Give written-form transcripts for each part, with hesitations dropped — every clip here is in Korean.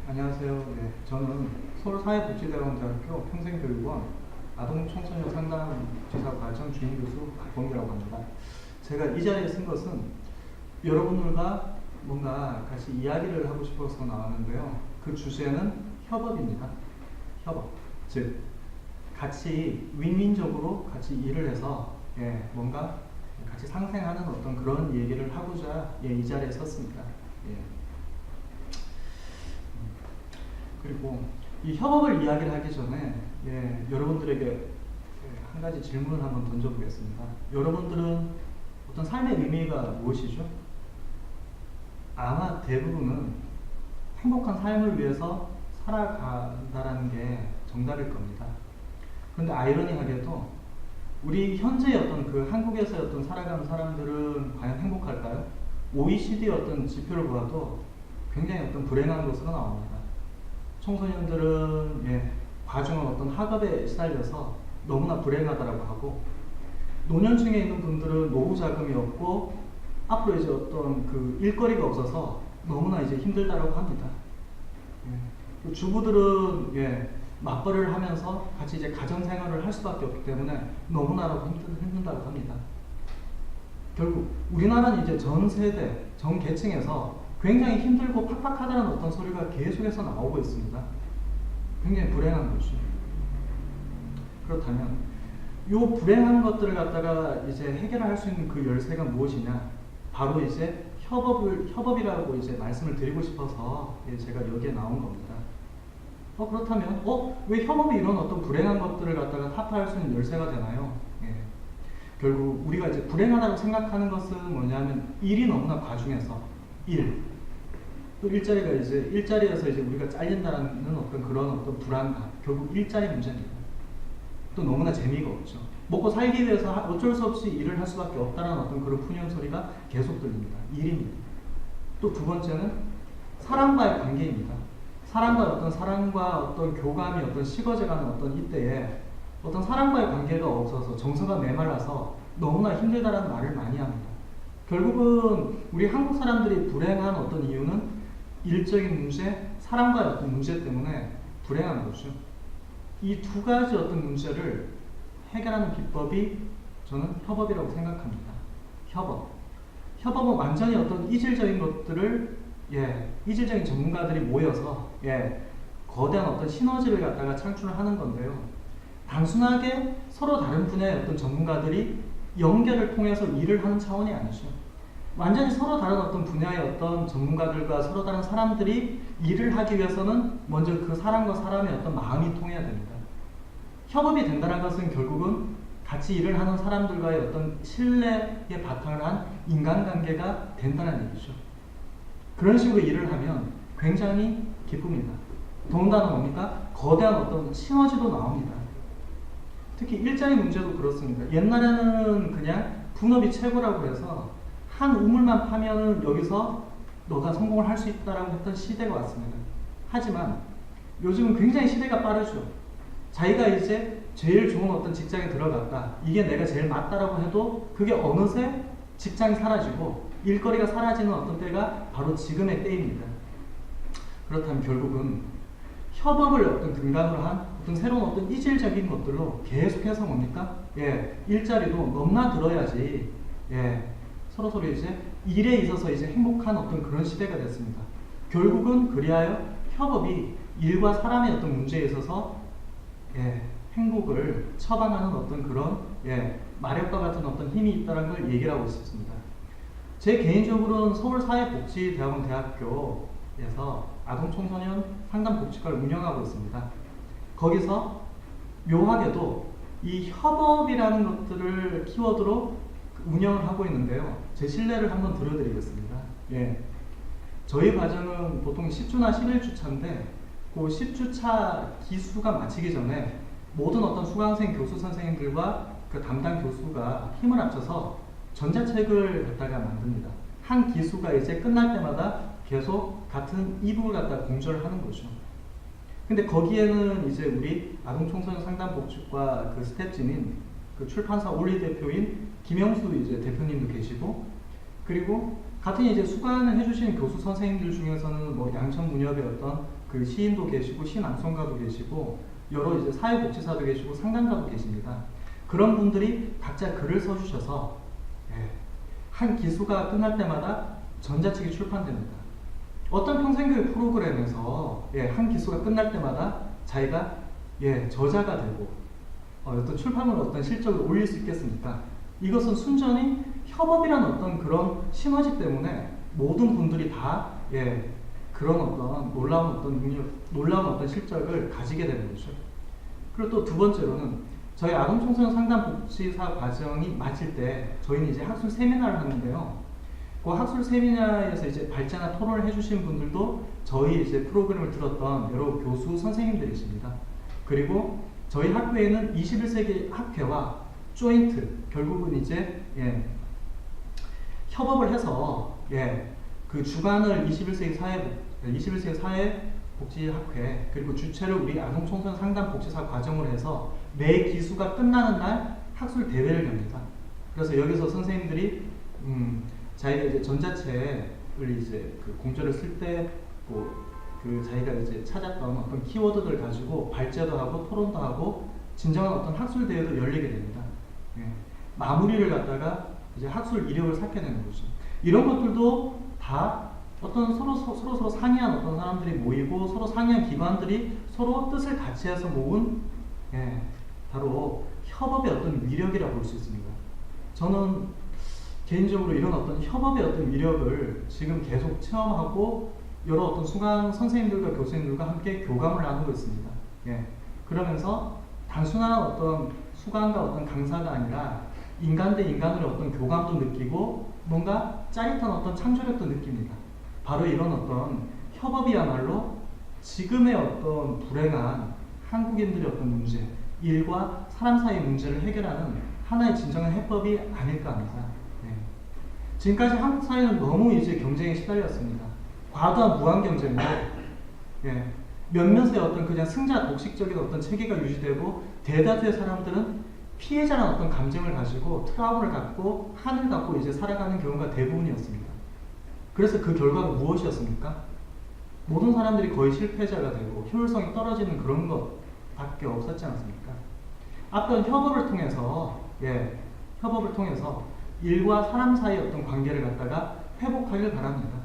안녕하세요. 저는 서울사회복지대학원대학교 평생교육원 아동청소년 상담지사 과정 주임교수 박범기라고 합니다. 제가 이 자리에 쓴 것은 여러분들과 뭔가 같이 이야기를 하고 싶어서 나왔는데요. 그 주제는 협업입니다. 협업. 즉, 같이 윈윈적으로 같이 일을 해서 뭔가 같이 상생하는 어떤 그런 얘기를 하고자 이 자리에 섰습니다. 그리고 이 협업을 이야기를 하기 전에 여러분들에게 한 가지 질문을 한번 던져보겠습니다. 여러분들은 어떤 삶의 의미가 무엇이죠? 아마 대부분은 행복한 삶을 위해서 살아간다는 게 정답일 겁니다. 그런데 아이러니하게도 우리 현재의 어떤 그 한국에서의 어떤 살아가는 사람들은 과연 행복할까요? OECD의 어떤 지표를 보아도 굉장히 어떤 불행한 것으로 나옵니다. 청소년들은 과중한 어떤 학업에 시달려서 너무나 불행하다라고 하고, 노년층에 있는 분들은 노후 자금이 없고 앞으로 이제 어떤 그 일거리가 없어서 너무나 이제 힘들다라고 합니다. 주부들은 맞벌이를 하면서 같이 이제 가정 생활을 할 수밖에 없기 때문에 너무나도 힘든다고 합니다. 결국 우리나라는 이제 전 세대, 전 계층에서 굉장히 힘들고 팍팍하다는 어떤 소리가 계속해서 나오고 있습니다. 굉장히 불행한 것이. 그렇다면 이 불행한 것들을 갖다가 이제 해결할 수 있는 그 열쇠가 무엇이냐? 바로 이제 협업이라고 이제 말씀을 드리고 싶어서 제가 여기에 나온 겁니다. 그렇다면 왜 협업이 이런 어떤 불행한 것들을 갖다가 타파할 수 있는 열쇠가 되나요? 결국 우리가 이제 불행하다고 생각하는 것은 뭐냐면 일이 너무나 과중해서 또 일자리에서 이제 우리가 잘린다는 어떤 그런 어떤 불안감, 결국 일자리 문제입니다. 또 너무나 재미가 없죠. 먹고 살기 위해서 어쩔 수 없이 일을 할 수밖에 없다는 어떤 그런 푸념 소리가 계속 들립니다. 일입니다. 또 두 번째는 사람과의 관계입니다. 사람과 어떤 교감이 어떤 식어져가는 어떤 이때에 어떤 사람과의 관계가 없어서 정서가 메말라서 너무나 힘들다라는 말을 많이 합니다. 결국은 우리 한국 사람들이 불행한 어떤 이유는 일적인 문제, 사람과의 어떤 문제 때문에 불행한 거죠. 이 두 가지 어떤 문제를 해결하는 비법이 저는 협업이라고 생각합니다. 협업은 완전히 어떤 이질적인 것들을 이질적인 전문가들이 모여서 거대한 어떤 시너지를 갖다가 창출을 하는 건데요. 단순하게 서로 다른 분야의 어떤 전문가들이 연결을 통해서 일을 하는 차원이 아니죠. 완전히 서로 다른 어떤 분야의 어떤 전문가들과 서로 다른 사람들이 일을 하기 위해서는 먼저 그 사람과 사람의 어떤 마음이 통해야 됩니다. 협업이 된다는 것은 결국은 같이 일을 하는 사람들과의 어떤 신뢰에 바탕을 한 인간관계가 된다는 얘기죠. 그런 식으로 일을 하면 굉장히 기쁩니다. 더군다나 뭡니까? 거대한 어떤 시너지도 나옵니다. 특히 일자리 문제도 그렇습니다. 옛날에는 그냥 분업이 최고라고 해서 한 우물만 파면은 여기서 너가 성공을 할 수 있다라고 했던 시대가 왔습니다. 하지만 요즘은 굉장히 시대가 빠르죠. 자기가 이제 제일 좋은 어떤 직장에 들어갔다, 이게 내가 제일 맞다라고 해도 그게 어느새 직장이 사라지고 일거리가 사라지는 어떤 때가 바로 지금의 때입니다. 그렇다면 결국은 협업을 어떤 근간으로 한 어떤 새로운 어떤 이질적인 것들로 계속해서 뭡니까? 일자리도 넘나들어야지 서로 이제 일에 있어서 이제 행복한 어떤 그런 시대가 됐습니다. 결국은 그리하여 협업이 일과 사람의 어떤 문제에 있어서 행복을 처방하는 어떤 그런 마력과 같은 어떤 힘이 있다는 걸 얘기를 하고 싶습니다. 제 개인적으로는 서울사회복지대학원 대학교에서 아동청소년 상담복지과를 운영하고 있습니다. 거기서 묘하게도 이 협업이라는 것들을 키워드로 운영을 하고 있는데요. 제 실례를 한번 들어드리겠습니다. 저희 과정은 보통 10주나 11주차인데 그 10주차 기수가 마치기 전에 모든 어떤 수강생 교수 선생님들과 그 담당 교수가 힘을 합쳐서 전자책을 갖다가 만듭니다. 한 기수가 이제 끝날 때마다 계속 같은 이북을 갖다가 공조를 하는 거죠. 근데 거기에는 이제 우리 아동청소년 상담복지과 그 스텝진인 그 출판사 올리 대표인 김영수 이제 대표님도 계시고, 그리고 같은 이제 수강을 해주신 교수 선생님들 중에서는 뭐 양천문협의 어떤 그 시인도 계시고 시낭송가도 계시고 여러 이제 사회복지사도 계시고 상담가도 계십니다. 그런 분들이 각자 글을 써주셔서 한 기수가 끝날 때마다 전자책이 출판됩니다. 어떤 평생교육 프로그램에서 한 기수가 끝날 때마다 자기가 저자가 되고 어떤 출판물 어떤 실적을 올릴 수 있겠습니까? 이것은 순전히 협업이라는 어떤 그런 시너지 때문에 모든 분들이 다 그런 어떤 놀라운 어떤 능력, 놀라운 어떤 실적을 가지게 되는 거죠. 그리고 또 두 번째로는 저희 아동청소년 상담복지사 과정이 마칠 때 저희는 이제 학술 세미나를 하는데요. 그 학술 세미나에서 이제 발제나 토론을 해주신 분들도 저희 이제 프로그램을 들었던 여러 교수 선생님들이십니다. 그리고 저희 학교에는 21세기 학회와 조인트, 결국은 이제 협업을 해서 그 주관을 21세기 사회복지학회 그리고 주체를 우리 아동청소년 상담복지사 과정으로 해서 매 기수가 끝나는 날 학술 대회를 엽니다. 그래서 여기서 선생님들이 자기가 이제 전자책을 이제 그 공저를 쓸 때 그 자기가 이제 찾았던 어떤 키워드들 가지고 발제도 하고 토론도 하고 진정한 어떤 학술 대회도 열리게 됩니다. 마무리를 갖다가 이제 학술 이력을 쌓게 되는 거죠. 이런 것들도 다 어떤 서로 상이한 어떤 사람들이 모이고 서로 상이한 기관들이 서로 뜻을 같이 해서 모은 바로 협업의 어떤 위력이라고 볼 수 있습니다. 저는 개인적으로 이런 어떤 협업의 어떤 위력을 지금 계속 체험하고 여러 어떤 수강 선생님들과 교수님들과 함께 교감을 나누고 있습니다. 그러면서 단순한 어떤 수강과 어떤 강사가 아니라 인간 대 인간으로 어떤 교감도 느끼고 뭔가 짜릿한 어떤 창조력도 느낍니다. 바로 이런 어떤 협업이야말로 지금의 어떤 불행한 한국인들의 어떤 문제, 일과 사람 사이의 문제를 해결하는 하나의 진정한 해법이 아닐까 합니다. 지금까지 한국 사회는 너무 이제 경쟁에 시달렸습니다. 과도한 무한 경쟁으로 몇몇의 어떤 그냥 승자 독식적인 어떤 체계가 유지되고 대다수의 사람들은 피해자라는 어떤 감정을 가지고 트라우마를 갖고 한을 갖고 이제 살아가는 경우가 대부분이었습니다. 그래서 그 결과가 무엇이었습니까? 모든 사람들이 거의 실패자가 되고 효율성이 떨어지는 그런 것밖에 없었지 않습니까? 어떤 협업을 통해서 일과 사람 사이의 어떤 관계를 갖다가 회복하길 바랍니다.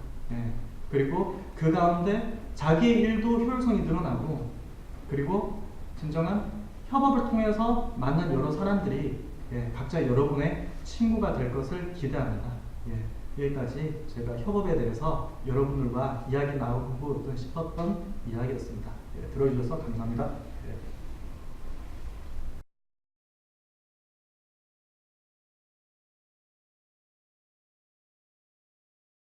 그리고 그 가운데 자기의 일도 효율성이 늘어나고 그리고 진정한 협업을 통해서 만난 여러 사람들이 각자 여러분의 친구가 될 것을 기대합니다. 여기까지 제가 협업에 대해서 여러분들과 이야기 나누고 싶었던 이야기였습니다. 들어주셔서 감사합니다.